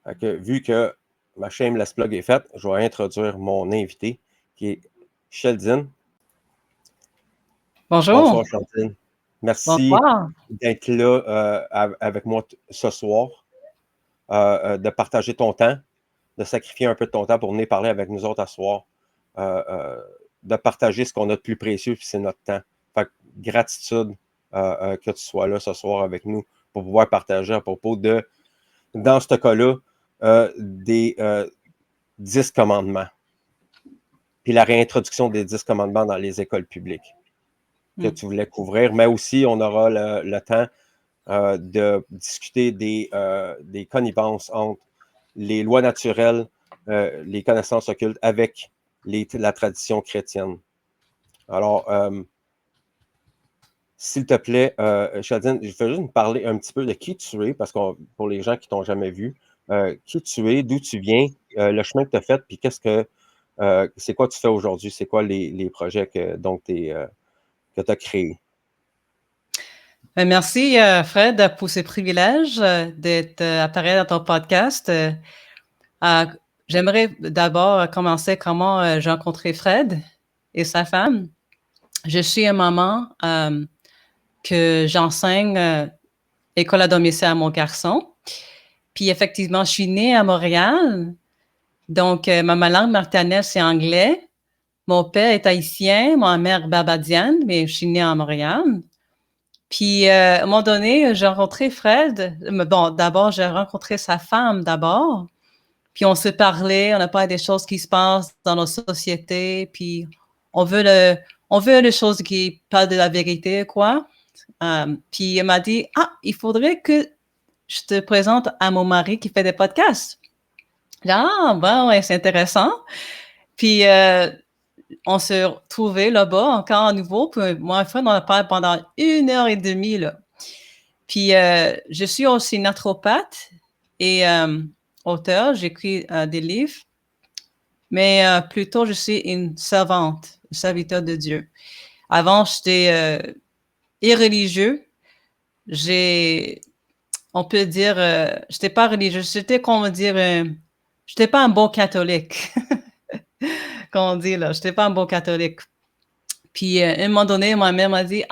Fait que, vu que ma shameless plug est faite, je vais introduire mon invité, qui est Sheldine. Bonjour. Bonsoir, Sheldine. Merci Bonsoir. d'être là avec moi ce soir, de partager ton temps, de sacrifier un peu de ton temps pour venir parler avec nous autres à ce soir, de partager ce qu'on a de plus précieux, puis c'est notre temps. Fait que gratitude que tu sois là ce soir avec nous pour pouvoir partager à propos de, dans ce cas-là, des 10 commandements, puis la réintroduction des 10 commandements dans les écoles publiques que tu voulais couvrir, mais aussi on aura le temps de discuter des connivences entre les lois naturelles, les connaissances occultes avec la tradition chrétienne. Alors, s'il te plaît, Sheldine, je veux juste me parler un petit peu de qui tu es, parce que pour les gens qui t'ont jamais vu, qui tu es, d'où tu viens, le chemin que tu as fait, puis c'est quoi tu fais aujourd'hui, c'est quoi les projets que tu as créés. Merci, Fred, pour ce privilège d'être appareil dans ton podcast. J'aimerais d'abord commencer comment j'ai rencontré Fred et sa femme. Je suis une maman que j'enseigne école à domicile à mon garçon. Puis effectivement, je suis née à Montréal. Donc, ma langue maternelle, c'est anglais. Mon père est haïtien, ma mère barbadienne, mais je suis née à Montréal. Puis, à un moment donné, j'ai rencontré Fred. Bon, d'abord, j'ai rencontré sa femme d'abord. Puis, on s'est parlé, on a parlé des choses qui se passent dans nos sociétés. Puis, on veut les choses qui parlent de la vérité, quoi. Puis, elle m'a dit, il faudrait que je te présente à mon mari qui fait des podcasts. Bon, ouais, c'est intéressant. Puis, on s'est retrouvés là-bas encore à nouveau. Puis moi et Fred, on a parlé pendant 1h30, là. Puis, je suis aussi naturopathe et auteur. J'écris des livres. Mais plutôt, je suis une servante, une serviteur de Dieu. Avant, j'étais irreligieux. On peut dire, j'étais pas religieux. J'étais, comment dire, j'étais pas un bon catholique. Comme on dit, là, j'étais pas un bon catholique. Puis, à un moment donné, ma mère m'a dit,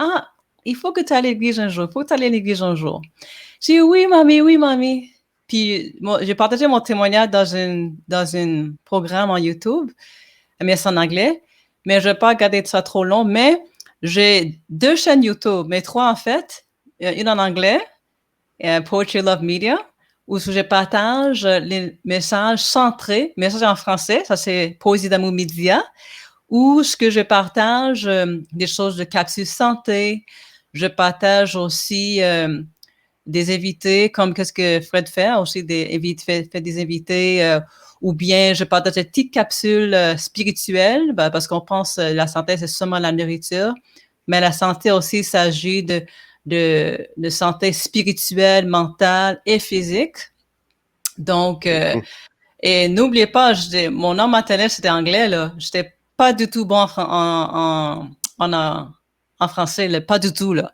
il faut que tu ailles à l'église un jour. Il faut que tu ailles à l'église un jour. J'ai dit, oui, mamie, oui, mamie. Puis, j'ai partagé mon témoignage dans un programme en YouTube, mais c'est en anglais. Mais je ne vais pas garder ça trop long. Mais j'ai 2 chaînes YouTube, mais 3 en fait. Une en anglais, Poetry Love Media, où je partage les messages centrés, messages en français, ça c'est Poésie d'amour média, où ce que je partage des choses de capsule santé. Je partage aussi des invités, comme qu'est-ce que Fred fait, aussi fait des invités, ou bien je partage des petites capsules spirituelles, parce qu'on pense que la santé, c'est seulement la nourriture, mais la santé aussi, il s'agit de santé spirituelle, mentale et physique. Donc, et n'oubliez pas, mon nom maternel, c'était anglais, là. J'étais pas du tout bon en français, là, pas du tout, là.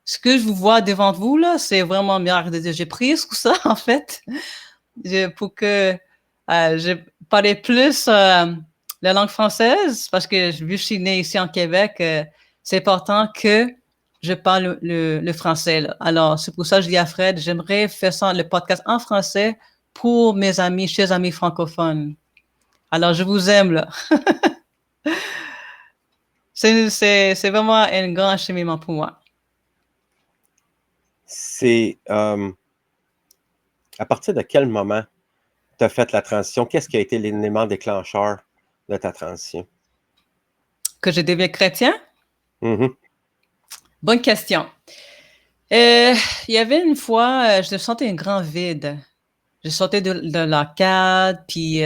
Ce que je vous vois devant vous, là, c'est vraiment un miracle de Dieu. J'ai pris tout ça, en fait, pour que je parlais plus la langue française, parce que vu que je suis née ici en Québec, c'est important que je parle le français, là. Alors, c'est pour ça que je dis à Fred, j'aimerais faire ça, le podcast en français pour mes amis, chers amis francophones. Alors, je vous aime, là. C'est vraiment un grand acheminement pour moi. C'est à partir de quel moment tu as fait la transition? Qu'est-ce qui a été l'élément déclencheur de ta transition? Que je deviens chrétien? Mm-hmm. Bonne question. Il y avait une fois, je sentais un grand vide. Je sortais de l'arcade, puis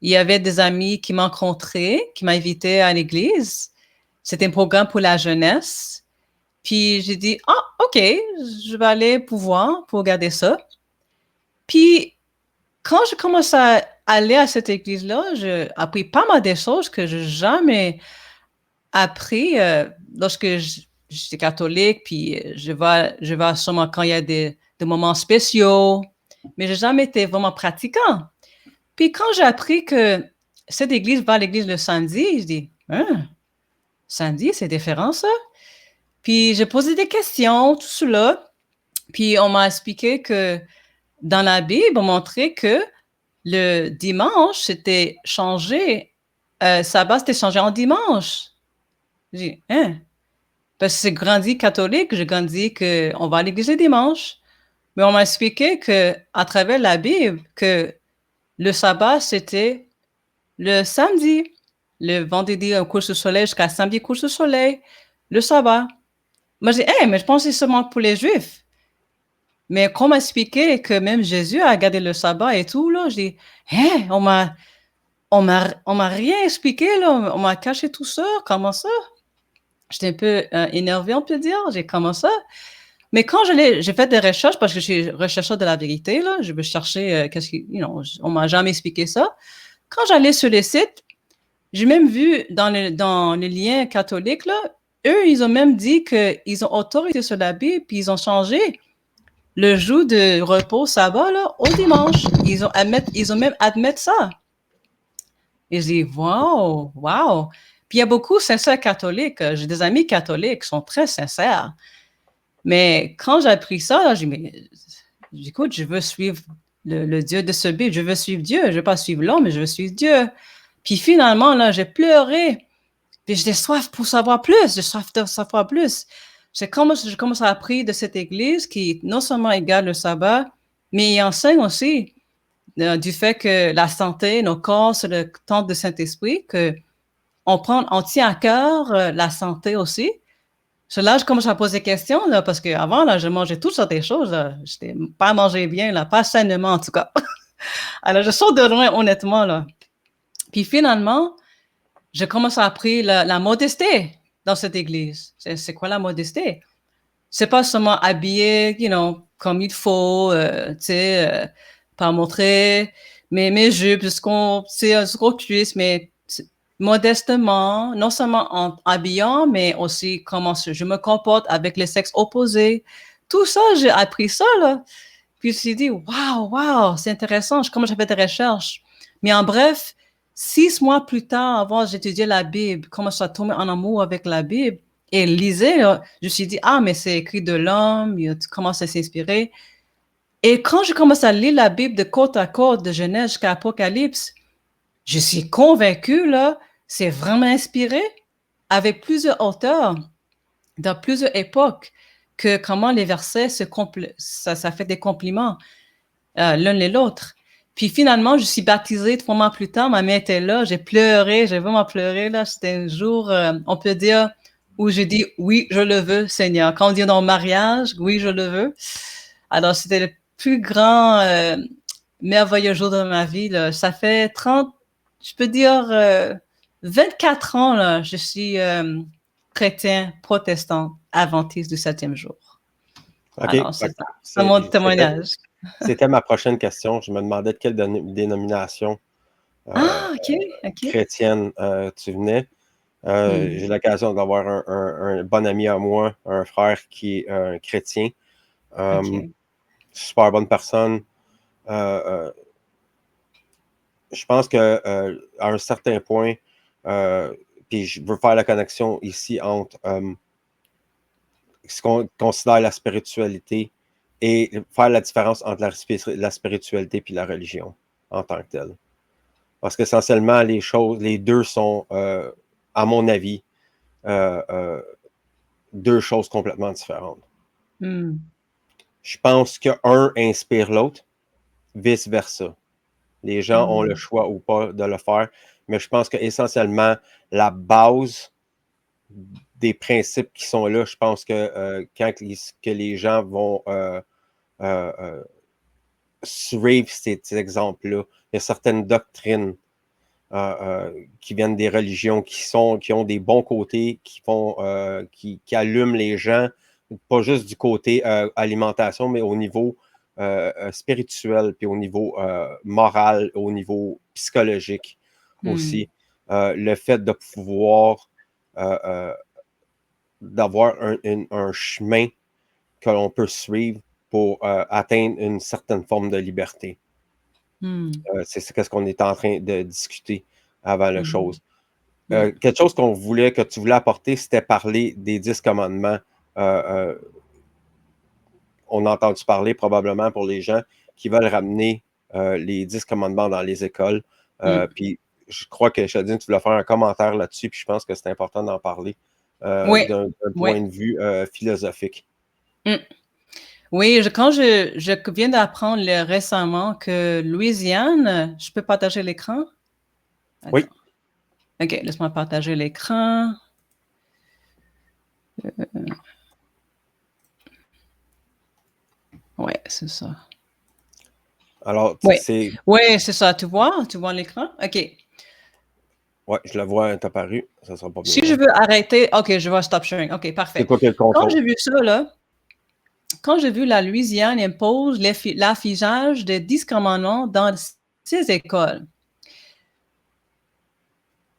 il y avait des amis qui m'ont rencontré, qui m'invitaient à l'église. C'était un programme pour la jeunesse. Puis j'ai dit, OK, je vais aller pour regarder ça. Puis quand je commence à aller à cette église-là, j'ai appris pas mal de choses que je n'ai jamais appris lorsque j'étais catholique. Puis je vais sûrement quand il y a des moments spéciaux. mais j'ai jamais été vraiment pratiquant. Puis quand j'ai appris que cette église va à l'église le samedi, je dis, hein, samedi, c'est différent ça? Puis j'ai posé des questions, tout cela. Puis on m'a expliqué que dans la Bible, on montrait que le dimanche, c'était changé, sabbat, c'était changé en dimanche. J'ai dit, hein? Parce que j'ai grandi catholique, j'ai grandi qu'on va à l'église le dimanche. Mais on m'a expliqué que à travers la Bible, que le sabbat, c'était le samedi. Le vendredi, un couche de soleil jusqu'à samedi, couche de soleil. Le sabbat. Moi, j'ai dit, hey, mais je pense que c'est seulement pour les Juifs. Mais qu'on m'a expliqué que même Jésus a gardé le sabbat et tout, là, je dis, hein, on m'a rien expliqué, là. On m'a caché tout ça. Comment ça? J'étais un peu énervée, on peut dire. J'ai comment ça? Mais quand j'ai fait des recherches, parce que je suis rechercheur de la vérité, là, je veux chercher qu'est-ce qui, on m'a jamais expliqué ça. Quand j'allais sur les sites, j'ai même vu dans les liens catholiques, là, eux, ils ont même dit qu'ils ont autorité sur la Bible, puis ils ont changé le jour de repos, sabbat, là, au dimanche. Ils ont même admis ça. Et j'ai dit, wow, wow. Puis il y a beaucoup de sincères catholiques. J'ai des amis catholiques qui sont très sincères. Mais quand j'ai appris ça, là, j'ai dit, mais écoute, je veux suivre le Dieu de ce Bible. Je veux suivre Dieu. Je ne veux pas suivre l'homme, mais je veux suivre Dieu. Puis finalement, là, j'ai pleuré. Puis j'ai soif pour savoir plus. J'ai soif de savoir plus. J'ai commencé à apprendre de cette église qui non seulement égale le sabbat, mais il enseigne aussi du fait que la santé, nos corps, c'est le temple de Saint-Esprit, on tient à cœur la santé aussi. Là, je commence à poser des questions, là, parce qu'avant, là, je mangeais toutes sortes de choses. Je n'étais pas mangé bien, là, pas sainement en tout cas. Alors, je sors de loin, honnêtement. Là. Puis finalement, je commence à apprendre la modestie dans cette église. C'est quoi la modestie? C'est pas seulement habillé, comme il faut, tu sais, pas montrer mes jupes jusqu'aux cuisses, mais modestement, non seulement en habillant, mais aussi comment je me comporte avec les sexes opposés. Tout ça, j'ai appris ça, là. Puis je me suis dit, waouh, c'est intéressant. Je commence à faire des recherches. Mais en bref, 6 mois plus tard, avant, j'étudiais la Bible, commence à tomber en amour avec la Bible et lisais, là, je me suis dit, ah, mais c'est écrit de l'homme, tu commences à s'inspirer. Et quand je commence à lire la Bible de côte à côte, de Genèse jusqu'à Apocalypse, je suis convaincue, là, c'est vraiment inspiré avec plusieurs auteurs dans plusieurs époques que comment les versets ça fait des compliments l'un et l'autre. Puis finalement, je suis baptisée 3 mois plus tard, ma mère était là, j'ai pleuré, j'ai vraiment pleuré, là. C'était un jour, on peut dire, où j'ai dit, oui, je le veux, Seigneur. Quand on dit dans le mariage, oui, je le veux. Alors, c'était le plus grand, merveilleux jour de ma vie, là. Ça fait 30, je peux dire, 24 ans, là, je suis chrétien, protestant, adventiste du 7e jour. OK. Alors, c'est ça. C'est mon témoignage. C'était ma prochaine question. Je me demandais de quelle dénomination chrétienne tu venais. J'ai l'occasion d'avoir un bon ami à moi, un frère qui est un chrétien. Super bonne personne. Je pense qu'à un certain point, puis je veux faire la connexion ici entre ce qu'on considère la spiritualité et faire la différence entre la spiritualité et la religion en tant que telle. Parce qu'essentiellement, les deux sont, à mon avis, deux choses complètement différentes. Je pense qu'un inspire l'autre, vice-versa. Les gens ont le choix ou pas de le faire, mais je pense qu'essentiellement, la base des principes qui sont là, je pense que quand les gens vont suivre ces exemples-là, il y a certaines doctrines qui viennent des religions qui ont des bons côtés, qui allument les gens, pas juste du côté alimentation, mais au niveau spirituel, puis au niveau moral, au niveau psychologique aussi. Le fait de pouvoir d'avoir un chemin que l'on peut suivre pour atteindre une certaine forme de liberté. C'est ce qu'on est en train de discuter avant la chose. Quelque chose que tu voulais apporter, c'était parler des 10 commandements. On a entendu parler probablement pour les gens qui veulent ramener les 10 commandements dans les écoles. Puis je crois que Shadine, tu voulais faire un commentaire là-dessus, puis je pense que c'est important d'en parler d'un point de vue philosophique. Oui, quand je viens d'apprendre récemment que Louisiane, je peux partager l'écran? Attends. Oui. OK, laisse-moi partager l'écran. Oui, c'est ça. Alors, c'est... Oui, c'est ça. Tu vois l'écran? OK. Oui, je le vois apparu. Ça sera pas bien. Si je veux arrêter... OK, je vois stop sharing. OK, parfait. C'est quoi que le contrôle? Quand j'ai vu ça, là, quand j'ai vu la Louisiane impose l'affichage des 10 commandements dans ses écoles,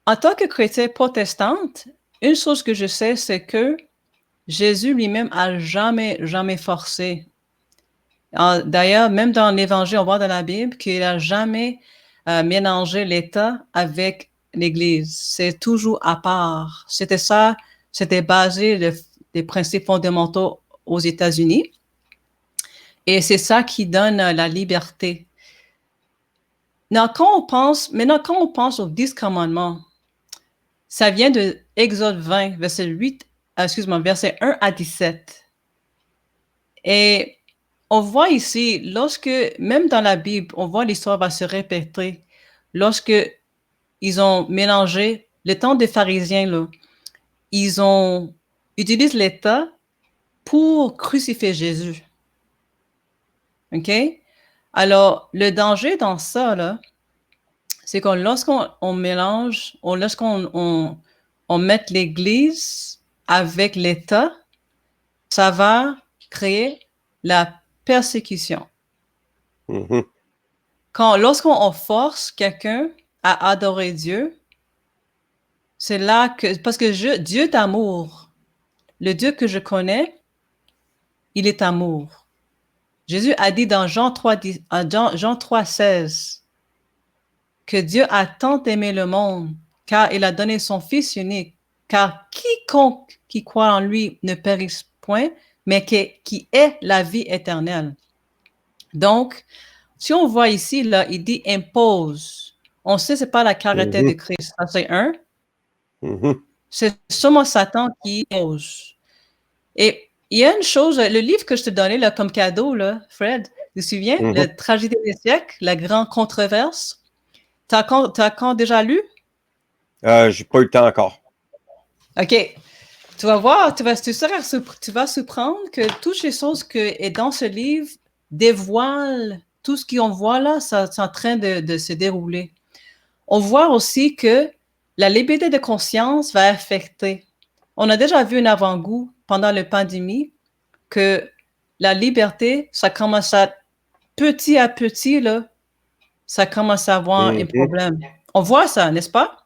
en tant que chrétienne protestante, une chose que je sais, c'est que Jésus lui-même a jamais forcé. D'ailleurs, même dans l'Évangile, on voit dans la Bible qu'il n'a jamais mélangé l'État avec l'Église. C'est toujours à part. C'était basé des principes fondamentaux aux États-Unis. Et c'est ça qui donne la liberté. Maintenant, quand on pense aux 10 commandements, ça vient de Exode 20, verset 1 à 17. Et on voit ici, même dans la Bible, on voit l'histoire va se répéter. Lorsque ils ont mélangé le temps des pharisiens, là, ils ont utilisé l'État pour crucifier Jésus. OK? Alors, le danger dans ça, là, c'est que lorsqu'on mélange, lorsqu'on met l'Église avec l'État, ça va créer la persécution. Lorsqu'on force quelqu'un à adorer Dieu, c'est là que... Parce que Dieu est amour. Le Dieu que je connais, il est amour. Jésus a dit dans Jean 3,16 que Dieu a tant aimé le monde, car il a donné son Fils unique, car quiconque qui croit en lui ne périsse point, mais qui ait la vie éternelle. Donc, si on voit ici, là, il dit impose. On sait que ce n'est pas la caractère de Christ. Ça, c'est un. C'est seulement Satan qui impose. Et il y a une chose, le livre que je te donnais là, comme cadeau, là, Fred, tu te souviens? La tragédie des siècles, la grande controverse. T'as quand déjà lu? J'ai pas eu le temps encore. OK. Tu vas voir, tu vas surprendre que toutes les choses qui est dans ce livre dévoilent tout ce qu'on voit là, c'est en train de se dérouler. On voit aussi que la liberté de conscience va affecter. On a déjà vu un avant-goût pendant la pandémie que la liberté, ça commence à petit, là, ça commence à avoir un problème. On voit ça, n'est-ce pas?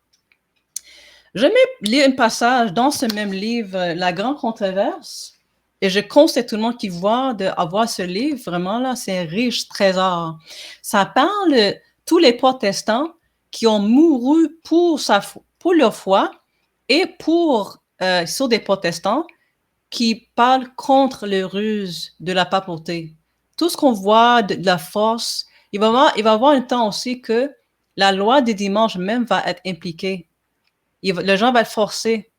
Je lis un passage dans ce même livre, La Grande Controverse, et je conseille tout le monde qui voit d'avoir ce livre, vraiment là, c'est un riche trésor. Ça parle tous les protestants qui ont mouru pour leur foi et sur des protestants qui parlent contre les ruses de la papauté. Tout ce qu'on voit de la force, il va y avoir un temps aussi que la loi des dimanches même va être impliquée. Les gens vont être forcés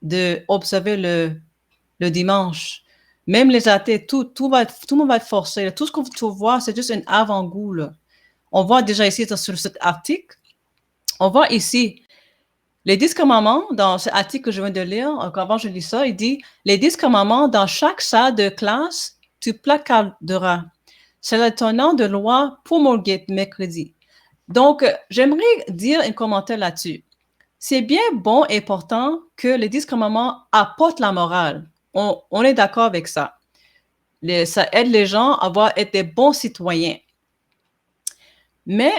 d'observer le dimanche. Même les athées, tout le monde va être forcé. Tout ce qu'on voit, c'est juste un avant-goût. Là. On voit déjà ici sur cet article, on voit ici les 10 commandements dans cet article que je viens de lire. Avant je lis ça, il dit « Les 10 commandements dans chaque salle de classe, tu placarderas. C'est le tenant de loi promulguée mercredi. » Donc, j'aimerais dire un commentaire là-dessus. C'est bien bon et important que les 10 commandements apportent la morale. On est d'accord avec ça. Ça aide les gens à être des bons citoyens. Mais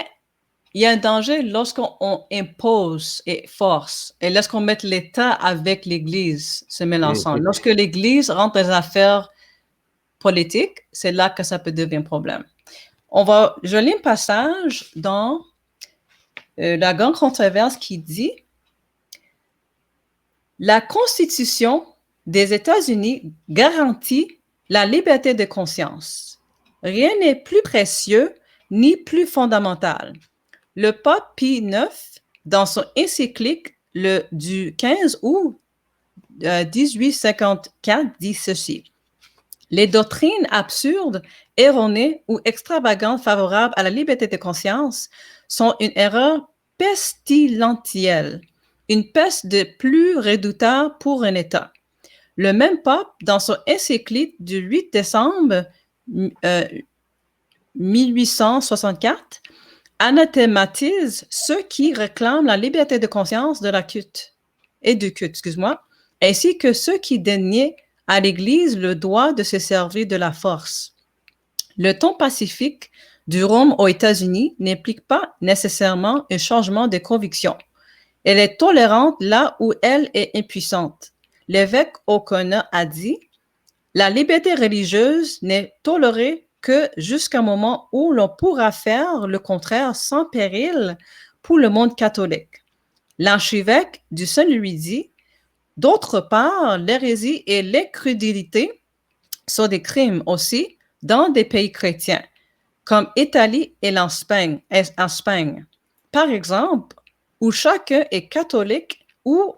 il y a un danger lorsqu'on impose et force, et lorsqu'on met l'État avec l'Église se mêle ensemble. Lorsque l'Église rentre dans les affaires politique, c'est là que ça peut devenir un problème. Je lis un passage dans la grande controverse qui dit « La Constitution des États-Unis garantit la liberté de conscience. Rien n'est plus précieux ni plus fondamental. Le pape Pie IX, dans son encyclique du 15 août 1854, dit ceci. Les doctrines absurdes, erronées ou extravagantes favorables à la liberté de conscience sont une erreur pestilentielle, une peste de plus redoutable pour un État. Le même pape, dans son encyclique du 8 décembre 1864, anathématise ceux qui réclament la liberté de conscience de la culte, ainsi que ceux qui dénient à l'Église le droit de se servir de la force. Le ton pacifique du Rome aux États-Unis n'implique pas nécessairement un changement de conviction. Elle est tolérante là où elle est impuissante. L'évêque O'Connor a dit « La liberté religieuse n'est tolérée que jusqu'à un moment où l'on pourra faire le contraire sans péril pour le monde catholique. » L'archevêque du Saint-Louis dit « D'autre part, l'hérésie et l'incrédulité sont des crimes aussi dans des pays chrétiens, comme Italie et l'Espagne. Par exemple, où chacun est catholique, où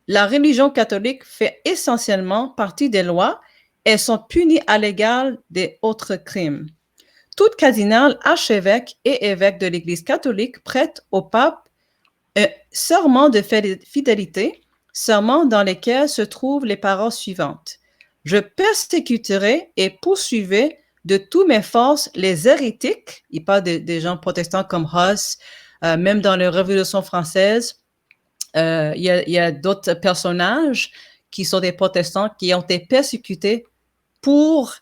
la religion catholique fait essentiellement partie des lois et sont punis à l'égal des autres crimes. Tout cardinal, archevêque et évêque de l'Église catholique prête au pape un serment de fidélité, serment dans lequel se trouvent les paroles suivantes. « Je persécuterai et poursuivrai de toutes mes forces les hérétiques », il parle des gens protestants comme Huss, même dans la Révolution française, il y a d'autres personnages qui sont des protestants qui ont été persécutés pour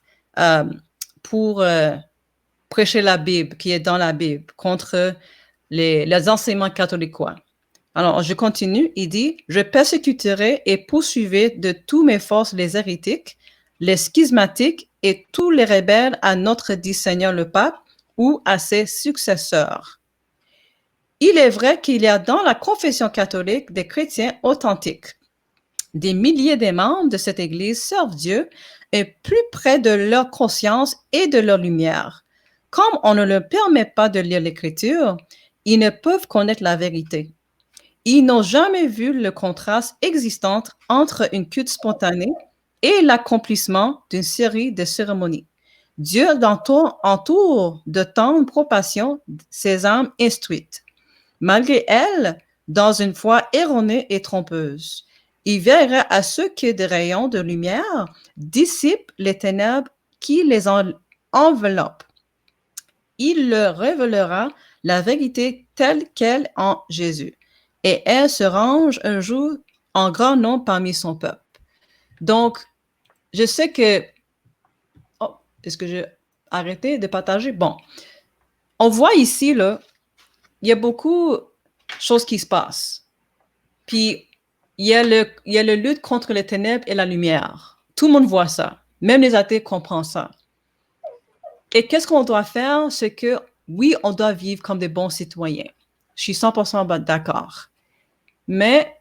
prêcher la Bible, qui est dans la Bible, contre les enseignements catholiques. Alors, je continue. Il dit, « Je persécuterai et poursuivrai de toutes mes forces les hérétiques, les schismatiques et tous les rebelles à notre dit Seigneur le pape ou à ses successeurs. » Il est vrai qu'il y a dans la confession catholique des chrétiens authentiques. Des milliers de membres de cette Église servent Dieu et plus près de leur conscience et de leur lumière. Comme on ne leur permet pas de lire l'Écriture, ils ne peuvent connaître la vérité. Ils n'ont jamais vu le contraste existant entre une culte spontanée et l'accomplissement d'une série de cérémonies. Dieu entoure de tant de propassion ses âmes instruites. Malgré elles, dans une foi erronée et trompeuse, il verra à ceux qui des rayons de lumière dissipent les ténèbres qui les enveloppent. Il leur révélera la vérité telle qu'elle en Jésus, et elle se range un jour en grand nombre parmi son peuple. Donc, je sais que... Oh, est-ce que j'ai arrêté de partager? Bon, on voit ici, là, il y a beaucoup de choses qui se passent. Puis, il y a la lutte contre les ténèbres et la lumière. Tout le monde voit ça. Même les athées comprennent ça. Et qu'est-ce qu'on doit faire? C'est que, oui, on doit vivre comme des bons citoyens. Je suis 100% d'accord. Mais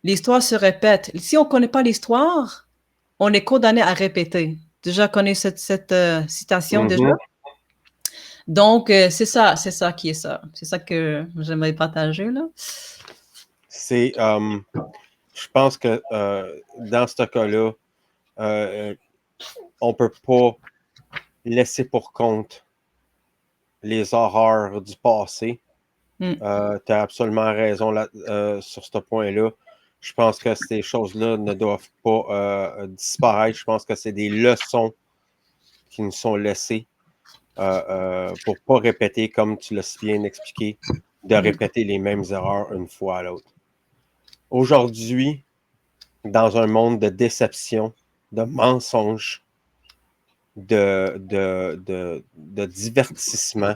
l'histoire se répète. Si on ne connaît pas l'histoire, on est condamné à répéter. Déjà, connais cette citation déjà? Donc, c'est ça qui est ça. C'est ça que j'aimerais partager, là. Je pense que dans ce cas-là, on ne peut pas laisser pour compte les horreurs du passé. Tu as absolument raison sur ce point-là. Je pense que ces choses-là ne doivent pas disparaître. Je pense que c'est des leçons qui nous sont laissées pour ne pas répéter, comme tu l'as si bien expliqué, de répéter les mêmes erreurs une fois à l'autre. Aujourd'hui, dans un monde de déception, de mensonges, de divertissement,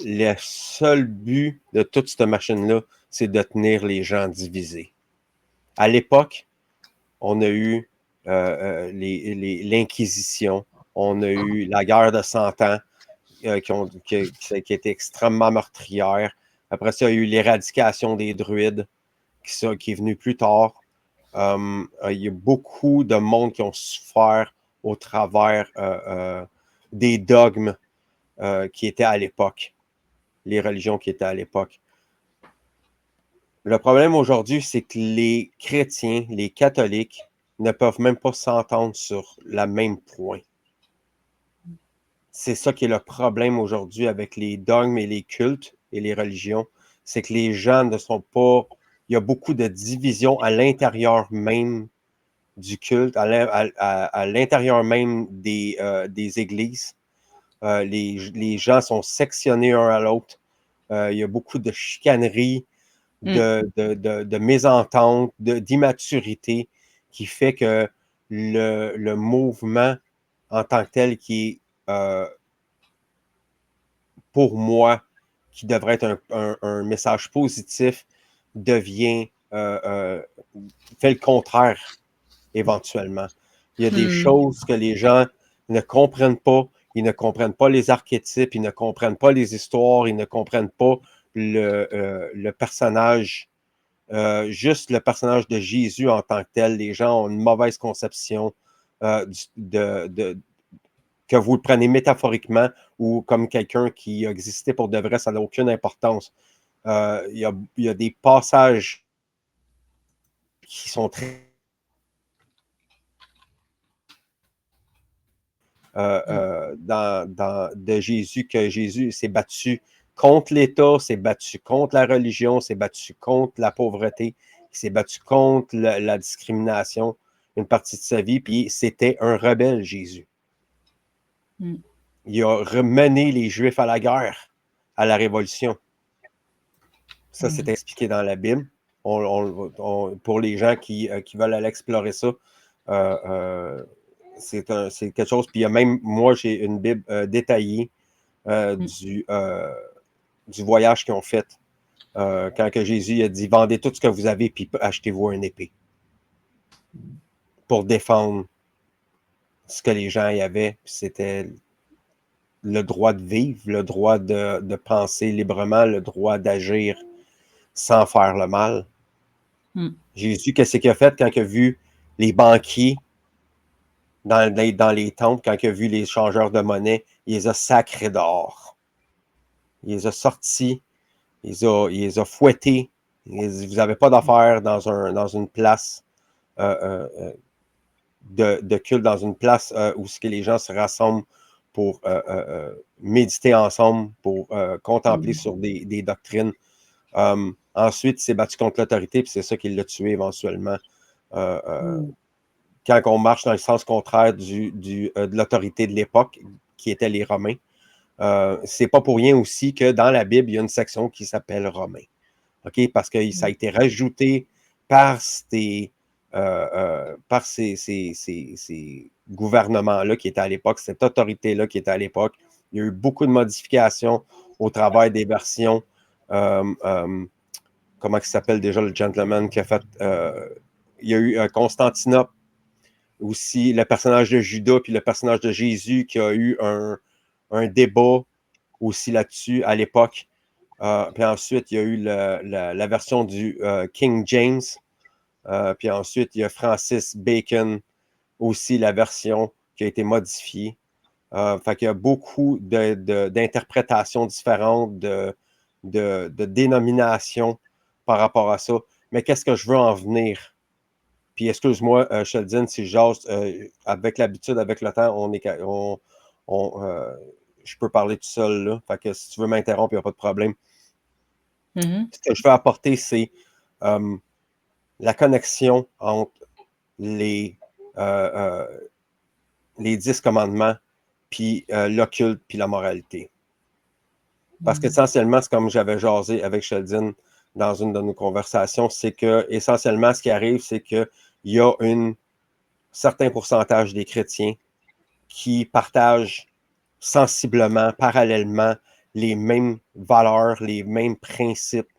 le seul but de toute cette machine-là, c'est de tenir les gens divisés. À l'époque, on a eu l'Inquisition, on a eu la guerre de 100 ans qui a été extrêmement meurtrière. Après ça, il y a eu l'éradication des druides qui est venu plus tard. Il y a beaucoup de monde qui ont souffert au travers des dogmes qui étaient à l'époque, les religions qui étaient à l'époque. Le problème aujourd'hui, c'est que les chrétiens, les catholiques, ne peuvent même pas s'entendre sur le même point. C'est ça qui est le problème aujourd'hui avec les dogmes et les cultes et les religions, c'est que les gens ne sont pas... Il y a beaucoup de divisions à l'intérieur même du culte, à l'intérieur même des églises. Les gens sont sectionnés un à l'autre. Il y a beaucoup de chicaneries, de mésententes, d'immaturité qui fait que le mouvement en tant que tel qui est, pour moi, qui devrait être un message positif, devient, fait le contraire éventuellement. Il y a des choses que les gens ne comprennent pas. Ils ne comprennent pas les archétypes, ils ne comprennent pas les histoires, ils ne comprennent pas le personnage, juste le personnage de Jésus en tant que tel. Les gens ont une mauvaise conception que vous le prenez métaphoriquement ou comme quelqu'un qui a existé pour de vrai, ça n'a aucune importance. Il y a des passages qui sont très de Jésus, que Jésus s'est battu contre l'État, s'est battu contre la religion, s'est battu contre la pauvreté, s'est battu contre la discrimination une partie de sa vie, puis c'était un rebelle, Jésus. Il a mené les Juifs à la guerre, à la Révolution. Ça, c'est expliqué dans la Bible. Pour les gens qui veulent aller explorer ça, c'est quelque chose. Puis il y a même, moi, j'ai une Bible détaillée du voyage qu'ils ont fait. Quand que Jésus a dit, vendez tout ce que vous avez, puis achetez-vous une épée. Pour défendre ce que les gens y avaient. C'était le droit de vivre, le droit de penser librement, le droit d'agir sans faire le mal. Jésus, qu'est-ce qu'il a fait quand il a vu les banquiers dans les temples, quand il a vu les changeurs de monnaie, il les a sacrés dehors. Il les a sortis, il les a fouettés. Vous n'avez pas d'affaires dans une place de culte, dans une place où les gens se rassemblent pour méditer ensemble, pour contempler sur des doctrines. Ensuite, il s'est battu contre l'autorité, puis c'est ça qui l'a tué éventuellement. Quand on marche dans le sens contraire de l'autorité de l'époque, qui étaient les Romains, c'est pas pour rien aussi que dans la Bible, il y a une section qui s'appelle Romains. Okay? Parce que ça a été rajouté par ces gouvernements-là qui étaient à l'époque, cette autorité-là qui était à l'époque. Il y a eu beaucoup de modifications au travers des versions. Comment il s'appelle déjà le gentleman qui a fait... il y a eu Constantinople, aussi le personnage de Judas puis le personnage de Jésus qui a eu un débat aussi là-dessus à l'époque. Puis ensuite, il y a eu la version du King James. Puis ensuite, il y a Francis Bacon, aussi la version qui a été modifiée. Fait qu'il y a beaucoup d'interprétations différentes, de dénominations par rapport à ça. Mais qu'est-ce que je veux en venir? Puis excuse-moi, Sheldon, si j'ose, avec l'habitude, avec le temps, je peux parler tout seul, là. Fait que si tu veux m'interrompre, il n'y a pas de problème. Ce que je veux apporter, c'est la connexion entre les 10 commandements, puis l'occulte, puis la moralité. Parce qu'essentiellement, c'est comme j'avais jasé avec Sheldon dans une de nos conversations, c'est que essentiellement, ce qui arrive, c'est qu'il y a un certain pourcentage des chrétiens qui partagent sensiblement, parallèlement, les mêmes valeurs, les mêmes principes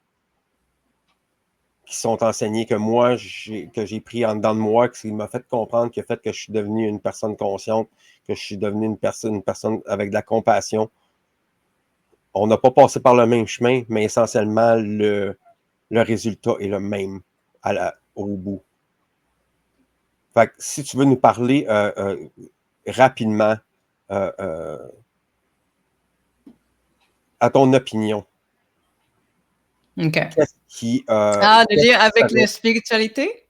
qui sont enseignés, que moi, que j'ai pris en dedans de moi, qui m'a fait comprendre, qui a fait que je suis devenu une personne consciente, que je suis devenu une personne avec de la compassion. On n'a pas passé par le même chemin, mais essentiellement, le résultat est le même au bout. Fait que si tu veux nous parler rapidement, à ton opinion, OK. qu'est-ce qui... le lien avec la spiritualité?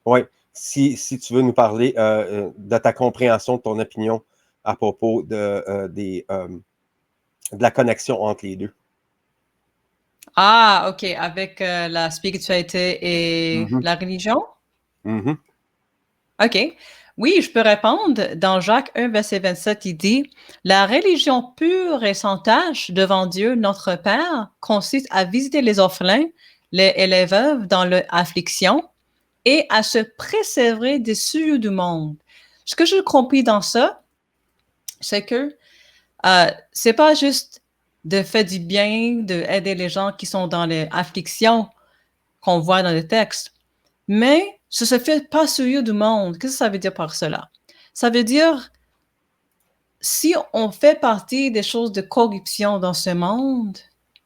Oui, si tu veux nous parler de ta compréhension, de ton opinion à propos de la connexion entre les deux. Ah, OK, avec la spiritualité et Mhm. la religion? Mhm. OK. Oui, je peux répondre. Dans Jacques 1, verset 27, il dit, la religion pure et sans tache devant Dieu, notre Père, consiste à visiter les orphelins et les veuves dans leur affliction et à se préserver des souillures du monde. Ce que j'ai compris dans ça, c'est que c'est pas juste de faire du bien, d'aider les gens qui sont dans les afflictions qu'on voit dans le texte, mais ça se fait pas souillure du monde. Qu'est-ce que ça veut dire par cela? Ça veut dire, si on fait partie des choses de corruption dans ce monde,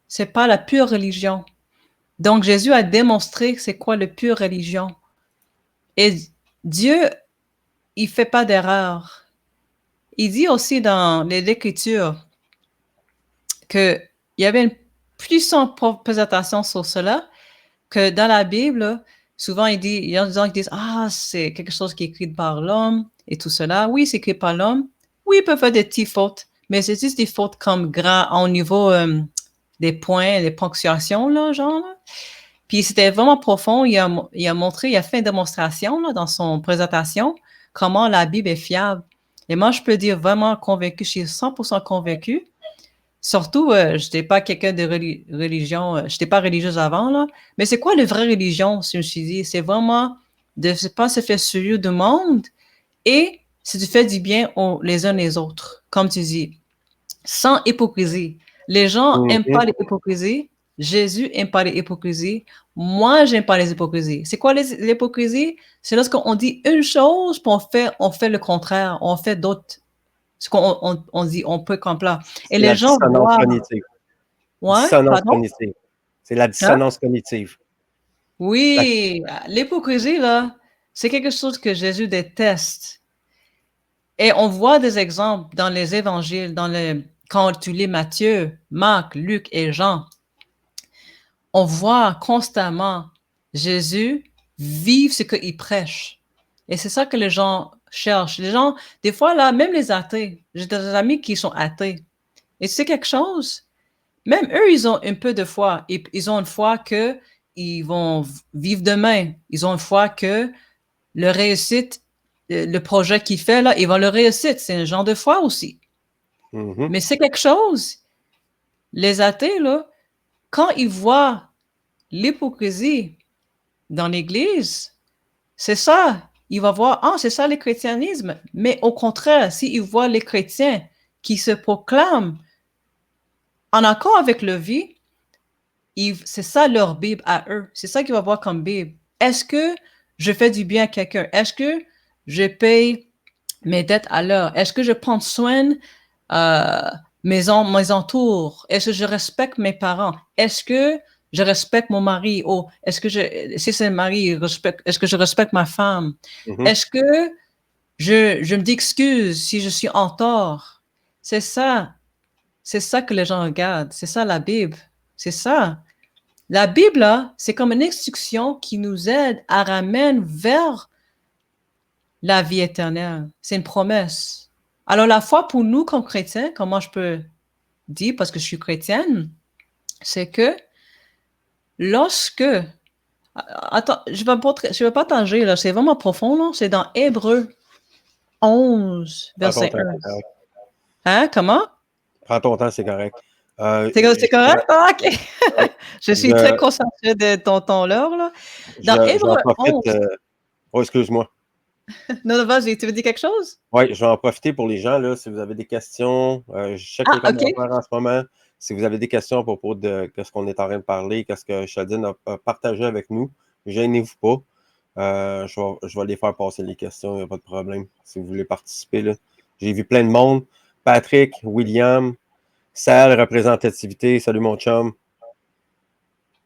c'est pas la pure religion. Donc, Jésus a démontré c'est quoi la pure religion. Et Dieu, il fait pas d'erreur. Il dit aussi dans l'Écriture qu'il y avait une puissante présentation sur cela, que dans la Bible, souvent il y a des gens qui disent « Ah, c'est quelque chose qui est écrit par l'homme et tout cela. » Oui, c'est écrit par l'homme. Oui, il peut faire des petites fautes, mais c'est juste des fautes comme au niveau des points, des ponctuations, là, genre. Là. Puis c'était vraiment profond. Il a montré, il a fait une démonstration là, dans son présentation comment la Bible est fiable. Et moi, je peux dire vraiment convaincu, je suis 100% convaincu. Surtout, je n'étais pas quelqu'un de religion, je n'étais pas religieuse avant, là. Mais c'est quoi la vraie religion, je me suis dit? C'est vraiment de ne pas se faire souillure du monde et c'est de faire du bien les uns les autres, comme tu dis, sans hypocrisie. Les gens n'aiment pas les hypocrisies. Jésus n'aime pas les hypocrisies. Moi, j'aime pas les hypocrisies. C'est quoi l'hypocrisie? C'est lorsqu'on dit une chose, puis on fait le contraire. On fait d'autres. Ce qu'on dit, on peut comme là. Et C'est les la gens dissonance voient. cognitive. Ouais, Dissonance pardon? cognitive. C'est la Hein? dissonance cognitive. Oui, l'hypocrisie, là, c'est quelque chose que Jésus déteste. Et on voit des exemples dans les évangiles, quand tu lis Matthieu, Marc, Luc et Jean. On voit constamment Jésus vivre ce qu'il prêche. Et c'est ça que les gens cherchent. Les gens, des fois, là, même les athées, j'ai des amis qui sont athées. Et c'est quelque chose, même eux, ils ont un peu de foi. Ils ont une foi qu'ils vont vivre demain. Ils ont une foi que le réussite, le projet qu'il fait, là, ils vont le réussir. C'est un genre de foi aussi. Mhm. Mais c'est quelque chose. Les athées, là, quand ils voient l'hypocrisie dans l'Église, c'est ça. Ils vont voir, ah, c'est ça le christianisme. Mais au contraire, s'ils voient les chrétiens qui se proclament en accord avec leur vie, c'est ça leur Bible à eux. C'est ça qu'ils vont voir comme Bible. Est-ce que je fais du bien à quelqu'un? Est-ce que je paye mes dettes à l'heure? Est-ce que je prends soin mes entours? Est-ce que je respecte mes parents? Est-ce que je respecte mon mari? Ou est-ce que si c'est un mari, est-ce que je respecte ma femme? Mhm. Est-ce que je me dis excuse si je suis en tort? C'est ça. C'est ça que les gens regardent. C'est ça la Bible. C'est ça. La Bible, là, c'est comme une instruction qui nous aide à ramener vers la vie éternelle. C'est une promesse. Alors, la foi pour nous, comme chrétiens, comment je peux dire, parce que je suis chrétienne, c'est que lorsque... Attends, je vais pas tanger, là. C'est vraiment profond, là. C'est dans Hébreux 11, Prends ton verset temps, 1. c'est correct. Hein, comment? Prends ton temps, c'est correct. C'est correct? Ah, OK. Je suis très je, concentrée de ton ton-là, là. Dans j'en Hébreux profite. 11... Oh, excuse-moi. Non, non, vas-y, tu veux dire quelque chose? Oui, je vais en profiter pour les gens, là, si vous avez des questions. Je check les Ah, OK. commentaires en ce moment. Si vous avez des questions à propos de ce qu'on est en train de parler, qu'est-ce que Sheldon a partagé avec nous, gênez-vous pas. Je vais les faire passer les questions, il n'y a pas de problème. Si vous voulez participer, là. J'ai vu plein de monde. Patrick, William, Sal, représentativité, salut mon chum.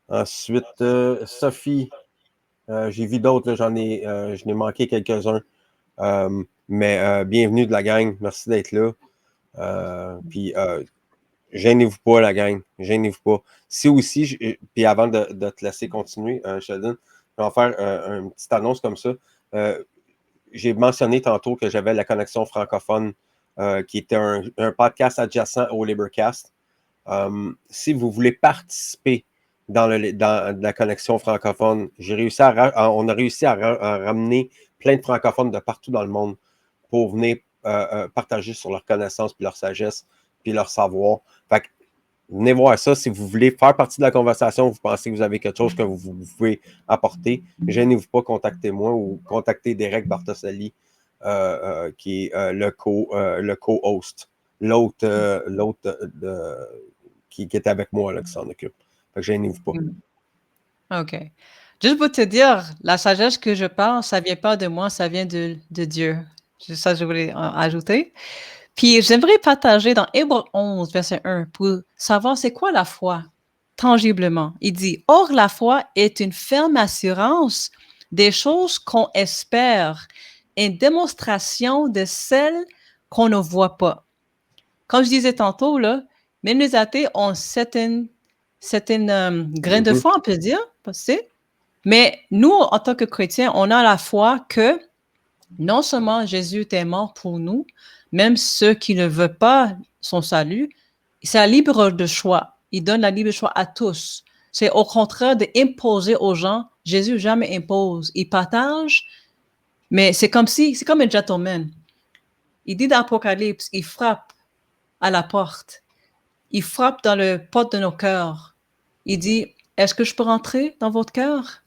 Ensuite, Sophie, j'ai vu d'autres, là, je n'ai manqué quelques-uns. Mais bienvenue de la gang, merci d'être là. Puis gênez-vous pas, la gang, gênez-vous pas. Si aussi, puis avant de te laisser continuer, Sheldon, je vais en faire une petite annonce comme ça. J'ai mentionné tantôt que j'avais la connexion francophone, qui était un podcast adjacent au Libercast. Si vous voulez participer dans la connexion francophone, on a réussi à ramener plein de francophones de partout dans le monde pour venir partager sur leur connaissance, puis leur sagesse, puis leur savoir. Fait que, venez voir ça. Si vous voulez faire partie de la conversation, vous pensez que vous avez quelque chose que vous pouvez apporter, gênez-vous pas, contactez-moi ou contactez Derek Bartoselli, qui est le co-host. L'autre qui est avec moi, là, qui s'en occupe. Fait que gênez-vous pas. OK. Juste pour te dire, la sagesse que je parle, ça vient pas de moi, ça vient de Dieu. C'est ça que je voulais ajouter. Puis j'aimerais partager dans Hébreux 11, verset 1, pour savoir c'est quoi la foi, tangiblement. Il dit, « Or la foi est une ferme assurance des choses qu'on espère, une démonstration de celles qu'on ne voit pas. » Comme je disais tantôt, là, même les athées ont certaines graines de foi, on peut dire, mais nous, en tant que chrétiens, on a la foi que non seulement Jésus était mort pour nous, même ceux qui ne veulent pas son salut, c'est un libre de choix. Il donne la libre choix à tous. C'est au contraire d'imposer aux gens. Jésus jamais impose. Il partage, mais c'est comme un gentleman. Il dit dans l'Apocalypse, il frappe à la porte. Il frappe dans le porte de nos cœurs. Il dit, est-ce que je peux rentrer dans votre cœur?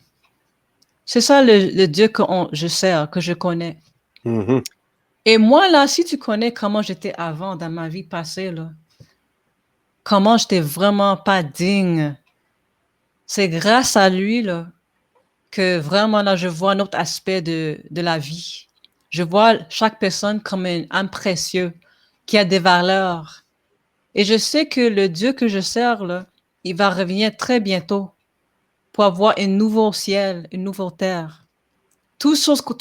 C'est ça le Dieu que je sers, que je connais. Mm-hmm. Et moi, là, si tu connais comment j'étais avant dans ma vie passée, là, comment j'étais vraiment pas digne, c'est grâce à lui là, que vraiment, là, je vois un autre aspect de la vie. Je vois chaque personne comme une âme précieuse qui a des valeurs. Et je sais que le Dieu que je sers, là, il va revenir très bientôt pour avoir un nouveau ciel, une nouvelle terre. Toutes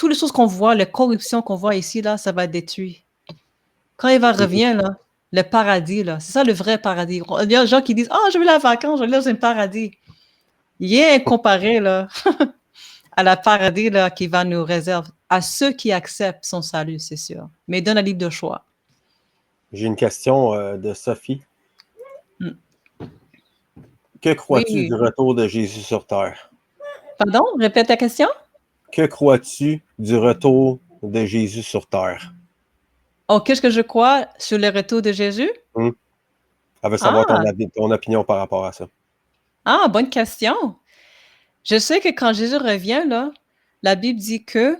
les choses qu'on voit, les corruptions qu'on voit ici, là, ça va être détruit. Quand il va revenir, là, le paradis, là, c'est ça le vrai paradis. Il y a des gens qui disent, « Ah, je vais la vacance, je vais aller dans un paradis. » Il y a un comparé, là, à la paradis, là, qui va nous réserver à ceux qui acceptent son salut, c'est sûr. Mais il donne un libre de choix. J'ai une question de Sophie. Que crois-tu du retour de Jésus sur terre? Pardon? Répète ta question. Que crois-tu du retour de Jésus sur terre? Oh, qu'est-ce que je crois sur le retour de Jésus? Elle veut savoir ton opinion par rapport à ça. Ah, bonne question. Je sais que quand Jésus revient, là, la Bible dit que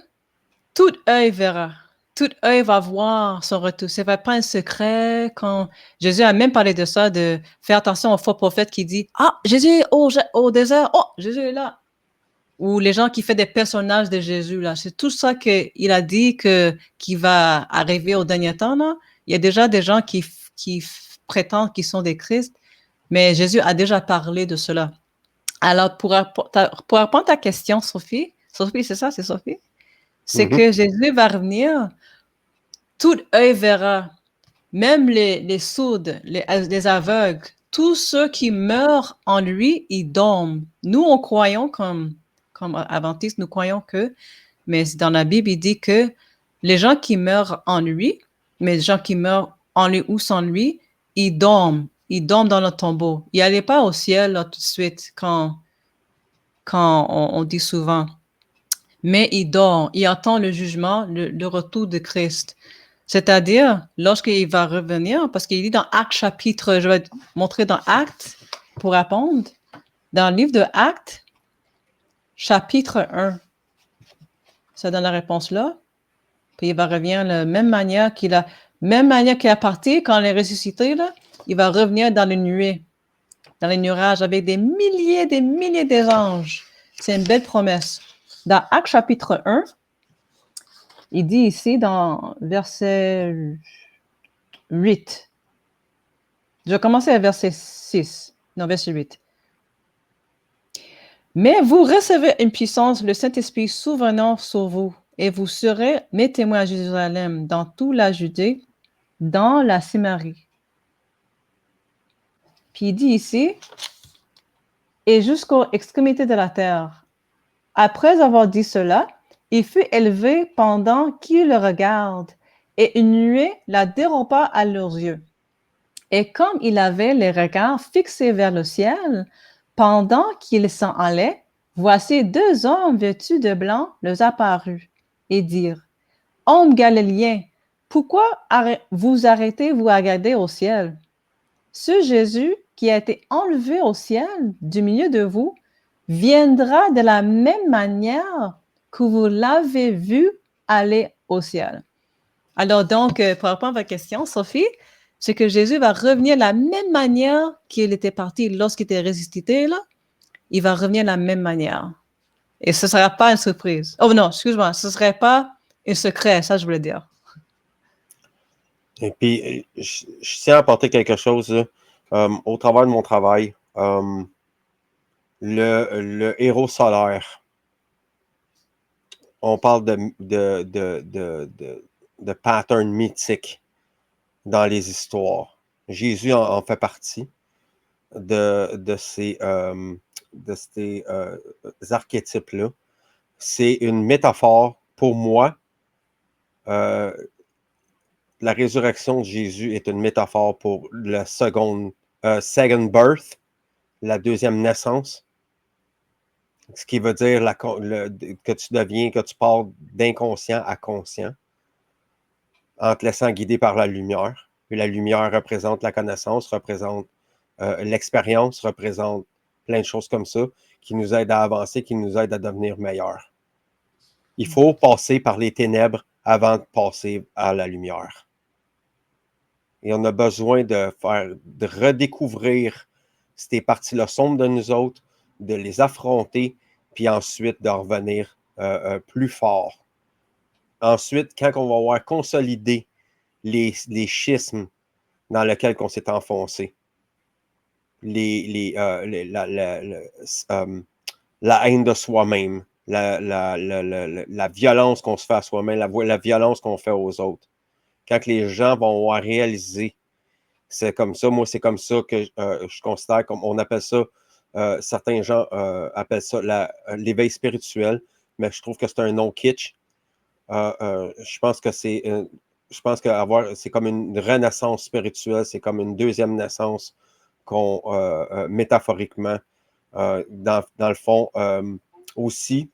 tout œil verra. Tout œil va voir son retour. Ce n'est pas un secret. Quand Jésus a même parlé de ça, de faire attention aux faux prophètes qui disent « Ah, Jésus est au désert. Oh, Jésus est là. » Ou les gens qui font des personnages de Jésus, là. C'est tout ça qu'il a dit qui va arriver au dernier temps, là. Il y a déjà des gens qui prétendent qu'ils sont des Christ, mais Jésus a déjà parlé de cela. Alors, pour répondre à ta question, Sophie, c'est ça, c'est Sophie? C'est que Jésus va revenir, tout œil verra, même les sourds, les aveugles, tous ceux qui meurent en lui, ils dorment. Nous, on croyons comme adventistes, nous croyons mais dans la Bible, il dit que les gens qui meurent en lui, mais les gens qui meurent en lui ou sans lui, ils dorment dans le tombeau. Ils n'allaient pas au ciel là, tout de suite quand on dit souvent. Mais il dort, il attend le jugement, le retour de Christ. C'est-à-dire, lorsqu'il va revenir, parce qu'il dit dans Actes chapitre, je vais te montrer dans Actes pour répondre, dans le livre de Actes, chapitre 1, ça donne la réponse là, puis il va revenir de la même manière qu'il a parti quand il est ressuscité, là, il va revenir dans les nuées, dans les nuages, avec des milliers d'anges. C'est une belle promesse. Dans Actes chapitre 1, il dit ici dans verset 8. Je vais commencer à verset 6. Non, verset 8. Mais vous recevez une puissance, le Saint-Esprit souvenant sur vous, et vous serez mes témoins à Jérusalem, dans toute la Judée, dans la Samarie. Puis il dit ici, et jusqu'aux extrémités de la terre. Après avoir dit cela, il fut élevé pendant qu'ils le regardent, et une nuée la déroba à leurs yeux. Et comme il avait les regards fixés vers le ciel, pendant qu'il s'en allait, voici deux hommes vêtus de blanc leur apparurent et dirent, Hommes galiléens, pourquoi vous arrêtez-vous à regarder au ciel? Ce Jésus qui a été enlevé au ciel du milieu de vous viendra de la même manière que vous l'avez vu aller au ciel. Alors donc, pour répondre à votre question, Sophie, c'est que Jésus va revenir de la même manière qu'il était parti lorsqu'il était ressuscité, là. Il va revenir de la même manière. Et ce ne sera pas une surprise. Oh non, excuse-moi, ce ne serait pas un secret, ça je voulais dire. Et puis, je tiens à apporter quelque chose là, au travers de mon travail. Le héros solaire. On parle de patterns mythiques dans les histoires. Jésus en fait partie de ces archétypes-là. C'est une métaphore pour moi. La résurrection de Jésus est une métaphore pour la second birth, la deuxième naissance. Ce qui veut dire que tu deviens, que tu pars d'inconscient à conscient en te laissant guider par la lumière. Puis la lumière représente la connaissance, représente l'expérience, représente plein de choses comme ça qui nous aident à avancer, qui nous aident à devenir meilleurs. Il faut passer par les ténèbres avant de passer à la lumière. Et on a besoin de redécouvrir ces parties-là sombres de nous autres, de les affronter, puis ensuite de revenir plus fort. Ensuite, quand on va avoir consolidé les schismes dans lesquels on s'est enfoncé, la haine de soi-même, la violence qu'on se fait à soi-même, la violence qu'on fait aux autres. Quand les gens vont avoir réalisé, c'est comme ça, moi c'est comme ça que je considère, comme on appelle ça, certains gens appellent ça l'éveil spirituel, mais je trouve que c'est un nom kitsch. Je pense que c'est comme une renaissance spirituelle, c'est comme une deuxième naissance métaphoriquement, dans le fond, aussi,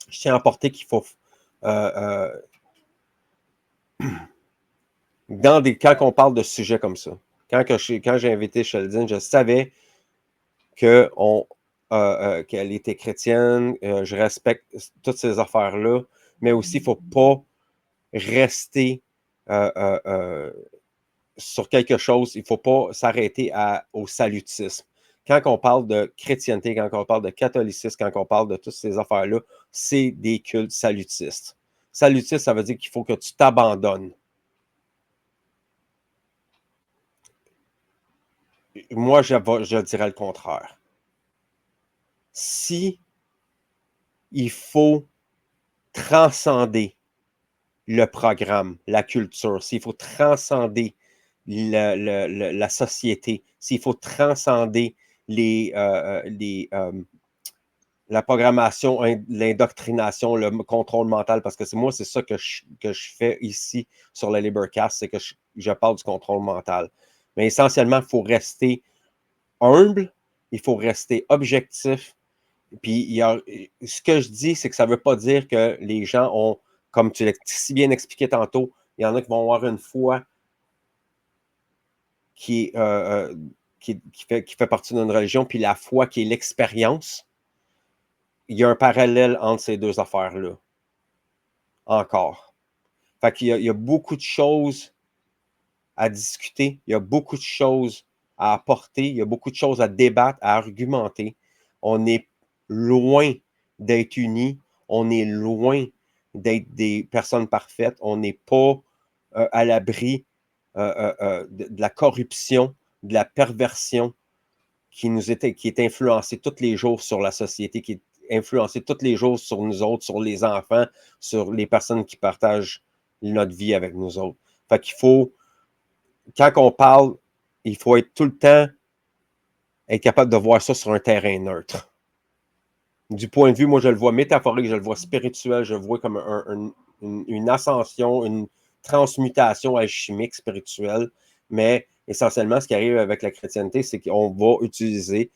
je tiens à apporter qu'il faut quand on parle de sujets comme ça, quand j'ai invité Sheldon, je savais qu'elle était chrétienne, je respecte toutes ces affaires-là, mais aussi, il ne faut pas rester sur quelque chose, il ne faut pas s'arrêter au salutisme. Quand on parle de chrétienté, quand on parle de catholicisme, quand on parle de toutes ces affaires-là, c'est des cultes salutistes. Salutiste, ça veut dire qu'il faut que tu t'abandonnes. Moi, je dirais le contraire. Si il faut transcender le programme, la culture, s'il faut transcender la société, s'il faut transcender la programmation, l'indoctrination, le contrôle mental, parce que c'est ça que je fais ici sur le Libercast, c'est que je parle du contrôle mental. Mais essentiellement, il faut rester humble, il faut rester objectif. Puis, ce que je dis, c'est que ça ne veut pas dire que les gens ont, comme tu l'as si bien expliqué tantôt, il y en a qui vont avoir une foi qui fait partie d'une religion, puis la foi qui est l'expérience. Il y a un parallèle entre ces deux affaires-là. Encore. Fait qu'il y a beaucoup de choses à discuter, il y a beaucoup de choses à apporter, il y a beaucoup de choses à débattre, à argumenter. On est loin d'être unis, on est loin d'être des personnes parfaites, on n'est pas à l'abri de la corruption, de la perversion qui est influencée tous les jours sur la société, qui est influencée tous les jours sur nous autres, sur les enfants, sur les personnes qui partagent notre vie avec nous autres. Fait qu'il faut, quand on parle, il faut être tout le temps être capable de voir ça sur un terrain neutre. Du point de vue, moi, je le vois métaphorique, je le vois spirituel, je le vois comme une ascension, une transmutation alchimique spirituelle, mais essentiellement, ce qui arrive avec la chrétienté, c'est qu'on va utiliser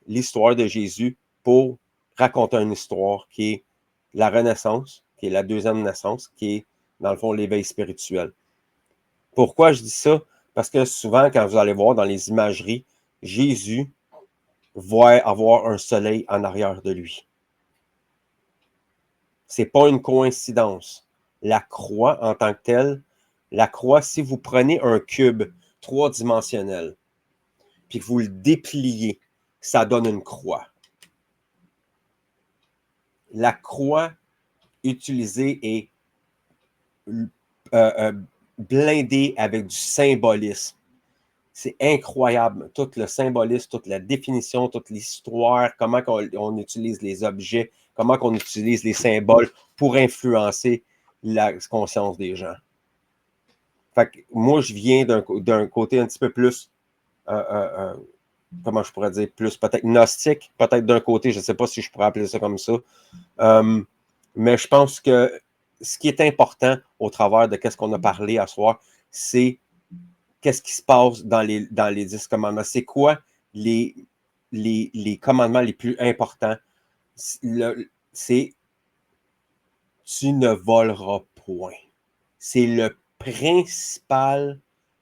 l'histoire de Jésus pour raconter une histoire qui est la Renaissance, qui est la deuxième naissance, qui est, dans le fond, l'éveil spirituel. Pourquoi je dis ça? Parce que souvent, quand vous allez voir dans les imageries, Jésus va avoir un soleil en arrière de lui. Ce n'est pas une coïncidence. La croix en tant que telle, la croix, si vous prenez un cube 3-dimensionnel, puis que vous le dépliez, ça donne une croix. La croix utilisée est blindée avec du symbolisme. C'est incroyable, tout le symbolisme, toute la définition, toute l'histoire, comment on utilise les objets, comment on utilise les symboles pour influencer la conscience des gens. Fait que moi, je viens d'un côté un petit peu plus, comment je pourrais dire, plus peut-être gnostique, peut-être d'un côté, je ne sais pas si je pourrais appeler ça comme ça, mais je pense que ce qui est important au travers de ce qu'on a parlé à soir, c'est qu'est-ce qui se passe dans les 10 commandements. C'est quoi les commandements les plus importants? C'est tu ne voleras point. C'est le principal,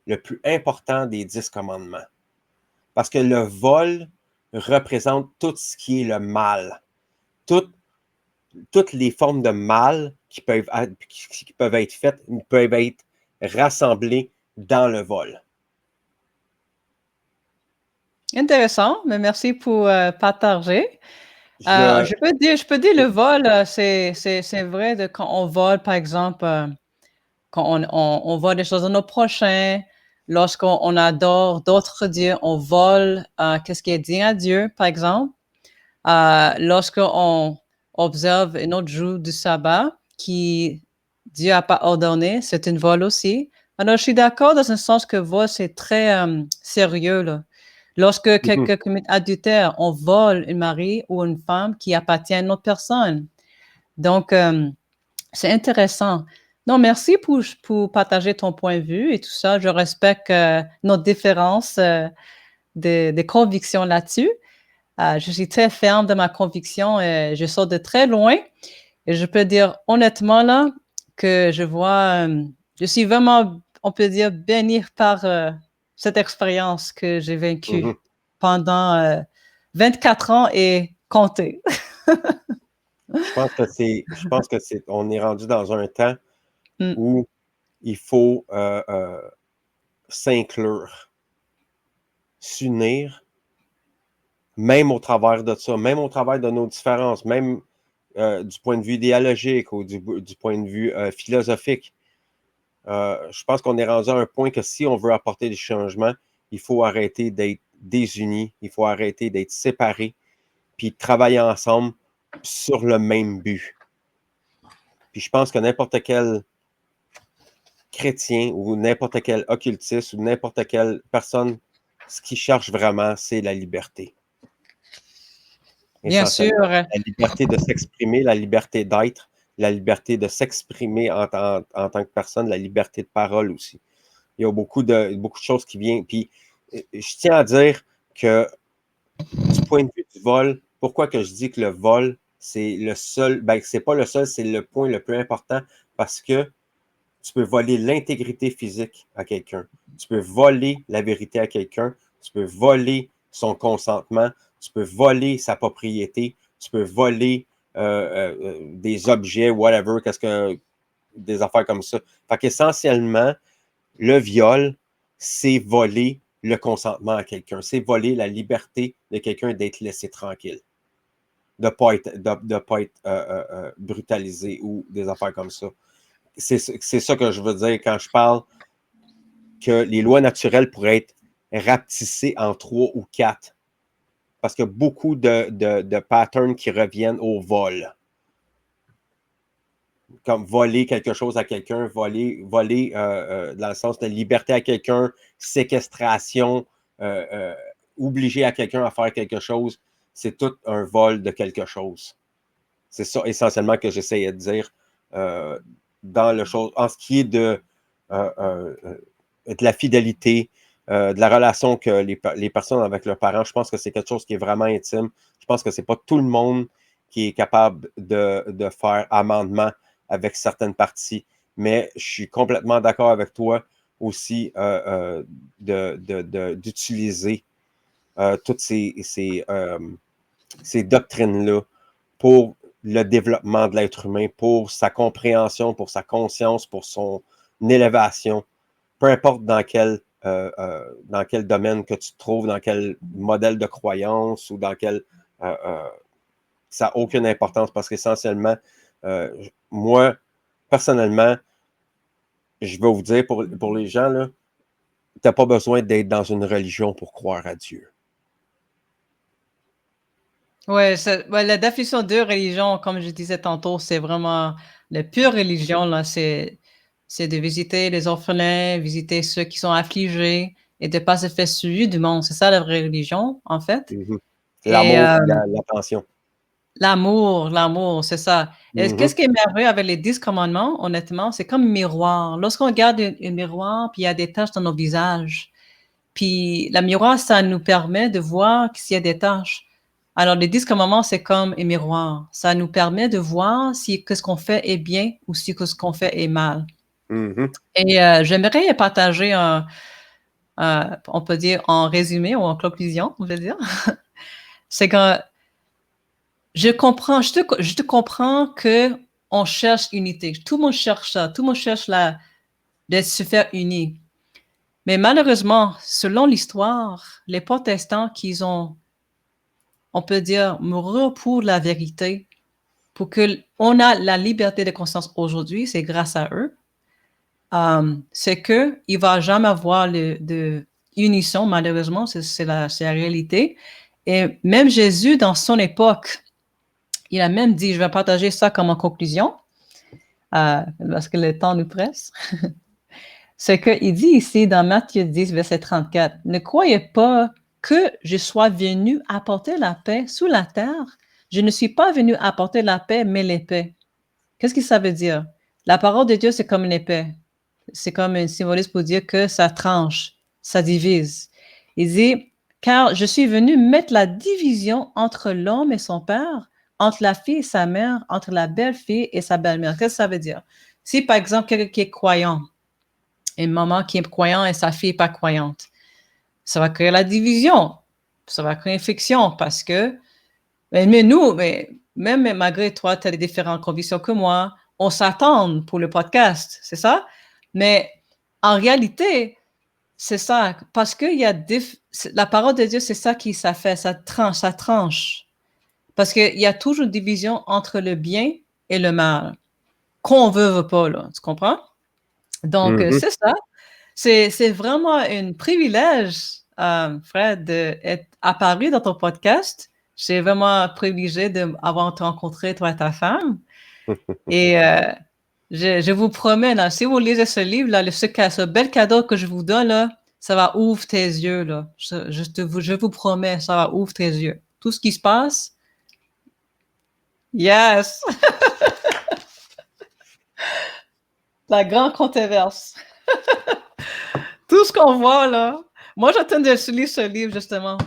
le plus important des 10 commandements. Parce que le vol représente tout ce qui est le mal. Toutes les formes de mal qui peuvent être faites peuvent être rassemblées dans le vol. Intéressant, mais merci pour partager. Je peux dire le vol, c'est vrai quand on vole, par exemple, quand on vole des choses à nos prochains, lorsqu'on adore d'autres dieux, on vole qu'est-ce qui est dit à Dieu, par exemple. Lorsqu'on observe un autre jour du sabbat qui Dieu n'a pas ordonné, c'est une vol aussi. Alors, je suis d'accord dans un sens que vol, c'est très sérieux, là. Lorsque quelqu'un commet adultère, on vole un mari ou une femme qui appartient à une autre personne. Donc, c'est intéressant. Non, merci pour partager ton point de vue et tout ça. Je respecte nos différences de convictions là-dessus. Je suis très ferme de ma conviction et je sors de très loin. Et je peux dire honnêtement là que je suis vraiment, on peut dire, bénie par cette expérience que j'ai vécue pendant 24 ans et compter. Je pense que on est rendu dans un temps où il faut s'inclure, s'unir, même au travers de ça, même au travers de nos différences, même du point de vue idéologique ou du point de vue philosophique. Je pense qu'on est rendu à un point que si on veut apporter des changements, il faut arrêter d'être désunis, il faut arrêter d'être séparés, puis travailler ensemble sur le même but. Puis je pense que n'importe quel chrétien ou n'importe quel occultiste ou n'importe quelle personne, ce qu'il cherche vraiment, c'est la liberté. Bien sûr. La liberté de s'exprimer, la liberté d'être, la liberté de s'exprimer en tant que personne, la liberté de parole aussi. Il y a beaucoup de choses qui viennent. Puis, je tiens à dire que du point de vue du vol, pourquoi que je dis que le vol, c'est le seul, ben, c'est pas le seul, c'est le point le plus important parce que tu peux voler l'intégrité physique à quelqu'un. Tu peux voler la vérité à quelqu'un. Tu peux voler son consentement. Tu peux voler sa propriété. Tu peux voler des objets, whatever, des affaires comme ça. Fait qu'essentiellement, le viol, c'est voler le consentement à quelqu'un. C'est voler la liberté de quelqu'un d'être laissé tranquille, de ne pas être brutalisé ou des affaires comme ça. C'est ça que je veux dire quand je parle que les lois naturelles pourraient être rapetissées en 3 ou 4. Parce qu'il y a beaucoup de patterns qui reviennent au vol. Comme voler quelque chose à quelqu'un, voler dans le sens de liberté à quelqu'un, séquestration, obliger à quelqu'un à faire quelque chose, c'est tout un vol de quelque chose. C'est ça essentiellement que j'essayais de dire dans le chose, en ce qui est de la fidélité, de la relation que les personnes avec leurs parents, je pense que c'est quelque chose qui est vraiment intime. Je pense que c'est pas tout le monde qui est capable de faire amendement avec certaines parties, mais je suis complètement d'accord avec toi aussi d'utiliser toutes ces doctrines-là pour le développement de l'être humain, pour sa compréhension, pour sa conscience, pour son élévation, peu importe dans quel domaine que tu te trouves, dans quel modèle de croyance ou dans quel... ça n'a aucune importance parce qu'essentiellement, moi, personnellement, je vais vous dire, pour les gens, tu n'as pas besoin d'être dans une religion pour croire à Dieu. Ouais, la définition de religion, comme je disais tantôt, c'est vraiment la pure religion, là, c'est de visiter les orphelins, visiter ceux qui sont affligés et de ne pas se faire suivre du monde. C'est ça la vraie religion, en fait. Mm-hmm. Et L'amour, l'attention. l'amour, c'est ça. Et qu'est-ce qui est merveilleux avec les 10 commandements, honnêtement, c'est comme un miroir. Lorsqu'on regarde un miroir, puis il y a des taches dans nos visages, puis le miroir, ça nous permet de voir s'il y a des taches. Alors, les 10 commandements, c'est comme un miroir. Ça nous permet de voir si ce qu'on fait est bien ou si ce qu'on fait est mal. Mm-hmm. Et j'aimerais partager on peut dire en résumé ou en conclusion, on veut dire. C'est que je te comprends que on cherche unité. Tout le monde cherche ça. Tout le monde cherche de se faire unir. Mais malheureusement, selon l'histoire, les protestants qui ont, on peut dire, mouru pour la vérité, pour que on a la liberté de conscience aujourd'hui, c'est grâce à eux. C'est que il va jamais avoir de unisson, malheureusement, c'est la réalité. Et même Jésus, dans son époque, il a même dit, je vais partager ça comme en conclusion, parce que le temps nous presse. C'est qu'il dit ici dans Matthieu 10, verset 34, ne croyez pas que je sois venu apporter la paix sous la terre. Je ne suis pas venu apporter la paix, mais l'épée. Qu'est-ce que ça veut dire? La parole de Dieu, c'est comme une épée. C'est comme un symbolisme pour dire que ça tranche, ça divise. Il dit, car je suis venu mettre la division entre l'homme et son père, entre la fille et sa mère, entre la belle-fille et sa belle-mère. Qu'est-ce que ça veut dire? Si, par exemple, quelqu'un qui est croyant, une maman qui est croyante et sa fille n'est pas croyante, ça va créer la division. Ça va créer une friction parce que, mais nous, même malgré toi, tu as des différentes convictions que moi, on s'attend pour le podcast, c'est ça? Mais en réalité, c'est ça, parce que la parole de Dieu, c'est ça qui ça fait, ça tranche. Parce qu'il y a toujours une division entre le bien et le mal, qu'on veut pas, là, tu comprends? Donc, c'est ça. C'est vraiment un privilège, Fred, d'être apparu dans ton podcast. J'ai vraiment privilégié d'avoir rencontré toi et ta femme. Et je vous promets, là, si vous lisez ce livre, là, ce bel cadeau que je vous donne, là, ça va ouvrir tes yeux. Là. Je vous promets, ça va ouvrir tes yeux. Tout ce qui se passe, yes! La grande controverse. Tout ce qu'on voit, là. Moi, j'attends de lire ce livre, justement.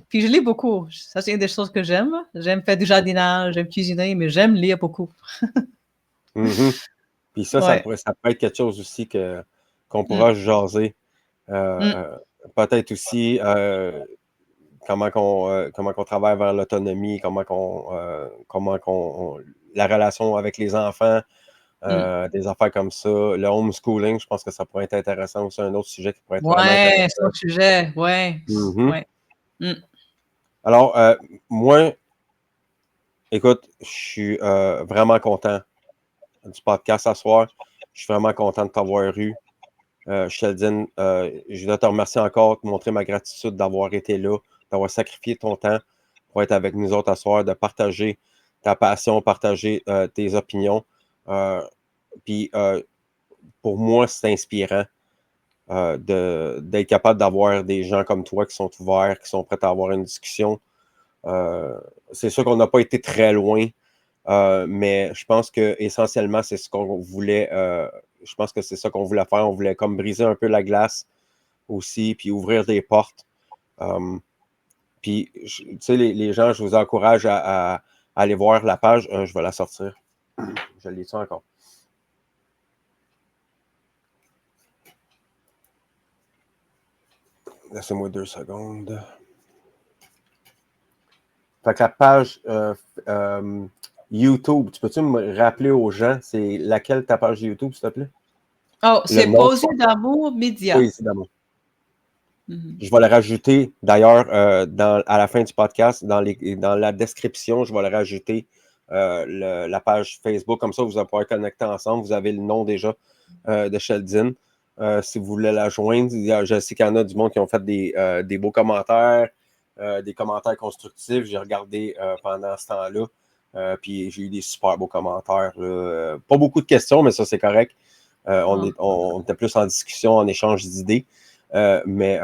Puis je lis beaucoup. Ça, c'est une des choses que j'aime. J'aime faire du jardinage, j'aime cuisiner, mais j'aime lire beaucoup. Puis ça, Ouais. ça peut être quelque chose aussi qu'on Mm. pourra jaser. Mm. Peut-être aussi comment qu'on travaille vers l'autonomie, la relation avec les enfants, des affaires comme ça. Le homeschooling, je pense que ça pourrait être intéressant aussi, un autre sujet qui pourrait être vraiment Ouais, intéressant. c'est un sujet, ouais. Ouais. Alors, moi, écoute, je suis vraiment content du podcast ce soir. Je suis vraiment content de t'avoir eu. Sheldon, je dois te remercier encore, te montrer ma gratitude d'avoir été là, d'avoir sacrifié ton temps pour être avec nous autres ce soir, de partager ta passion, partager tes opinions. Puis pour moi, c'est inspirant d'être capable d'avoir des gens comme toi qui sont ouverts, qui sont prêts à avoir une discussion. C'est sûr qu'on n'a pas été très loin, mais je pense que essentiellement, c'est ce qu'on voulait. Je pense que c'est ça qu'on voulait faire. On voulait comme briser un peu la glace aussi, puis ouvrir des portes. Puis, tu sais, les gens, je vous encourage à aller voir la page. Je vais la sortir. Je l'ai ça encore. Laissez-moi 2 secondes. Fait que la page YouTube, tu peux-tu me rappeler aux gens, c'est laquelle ta page YouTube, s'il te plaît? Oh, Le c'est nom. Poser d'amour média. Oui, c'est d'amour. Je vais le rajouter, d'ailleurs, à la fin du podcast, dans la description, je vais le rajouter, la page Facebook. Comme ça, vous allez pouvoir connecter ensemble. Vous avez le nom déjà de Sheldon. Si vous voulez la joindre, je sais qu'il y en a du monde qui ont fait des beaux commentaires, des commentaires constructifs. J'ai regardé pendant ce temps-là. Puis j'ai eu des super beaux commentaires. Pas beaucoup de questions, mais ça, c'est correct. On était plus en discussion, en échange d'idées. Mais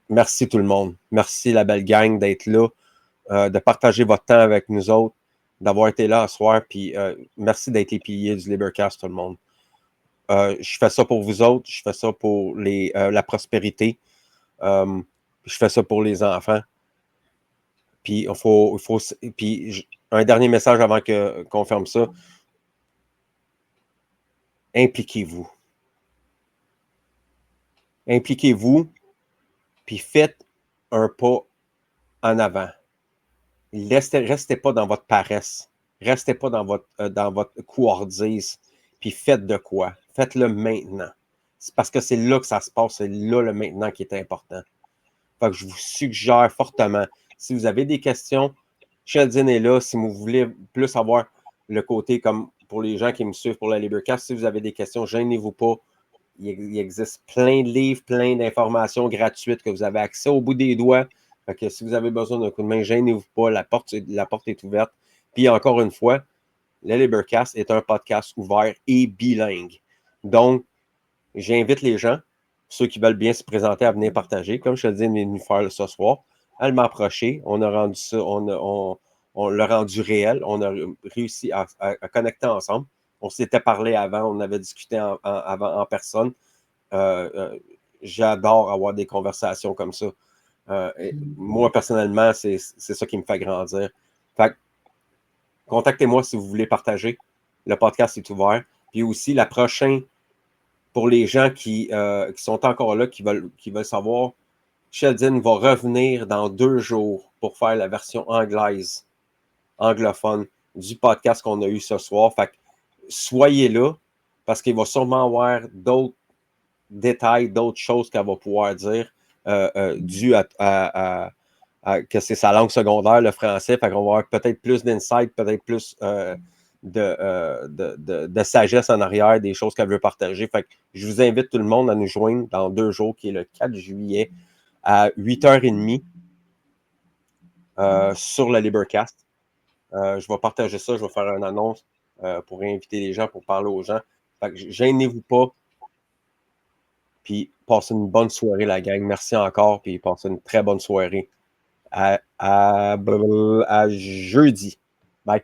merci tout le monde. Merci la belle gang d'être là, de partager votre temps avec nous autres, d'avoir été là ce soir. Puis merci d'être les piliers du Libercast, tout le monde. Je fais ça pour vous autres. Je fais ça pour la prospérité. Je fais ça pour les enfants. Puis puis un dernier message avant qu'on ferme ça. Impliquez-vous. Impliquez-vous, puis faites un pas en avant. Restez pas dans votre paresse. Restez pas dans votre couardise. Puis faites de quoi. Faites-le maintenant. C'est parce que c'est là que ça se passe. C'est là le maintenant qui est important. Fait que je vous suggère fortement, si vous avez des questions, Sheldon est là. Si vous voulez plus avoir le côté comme pour les gens qui me suivent pour la Libercast, si vous avez des questions, gênez-vous pas. Il existe plein de livres, plein d'informations gratuites que vous avez accès au bout des doigts. Fait que si vous avez besoin d'un coup de main, gênez-vous pas, la porte est ouverte. Puis encore une fois, le Libercast est un podcast ouvert et bilingue. Donc, j'invite les gens, ceux qui veulent bien se présenter, à venir partager. Comme je te dis, on est venu faire ce soir, à m'approcher. On a rendu ça, on l'a rendu réel. On a réussi à connecter ensemble. On s'était parlé avant, on avait discuté avant en personne. J'adore avoir des conversations comme ça. Moi, personnellement, c'est ça qui me fait grandir. Fait que, contactez-moi si vous voulez partager. Le podcast est ouvert. Puis aussi, la prochaine, pour les gens qui sont encore là, qui veulent savoir, Sheldon va revenir dans 2 jours pour faire la version anglophone du podcast qu'on a eu ce soir. Fait que soyez là, parce qu'il va sûrement avoir d'autres détails, d'autres choses qu'elle va pouvoir dire, dû à que c'est sa langue secondaire, le français. Fait qu'on va avoir peut-être plus d'insight, peut-être plus de sagesse en arrière, des choses qu'elle veut partager. Fait que je vous invite tout le monde à nous joindre dans 2 jours, qui est le 4 juillet, à 8h30 sur le Libercast. Je vais partager ça, je vais faire une annonce pour inviter les gens, pour parler aux gens. Fait que gênez-vous pas. Puis passez une bonne soirée, la gang. Merci encore, puis passez une très bonne soirée. À jeudi. Bye.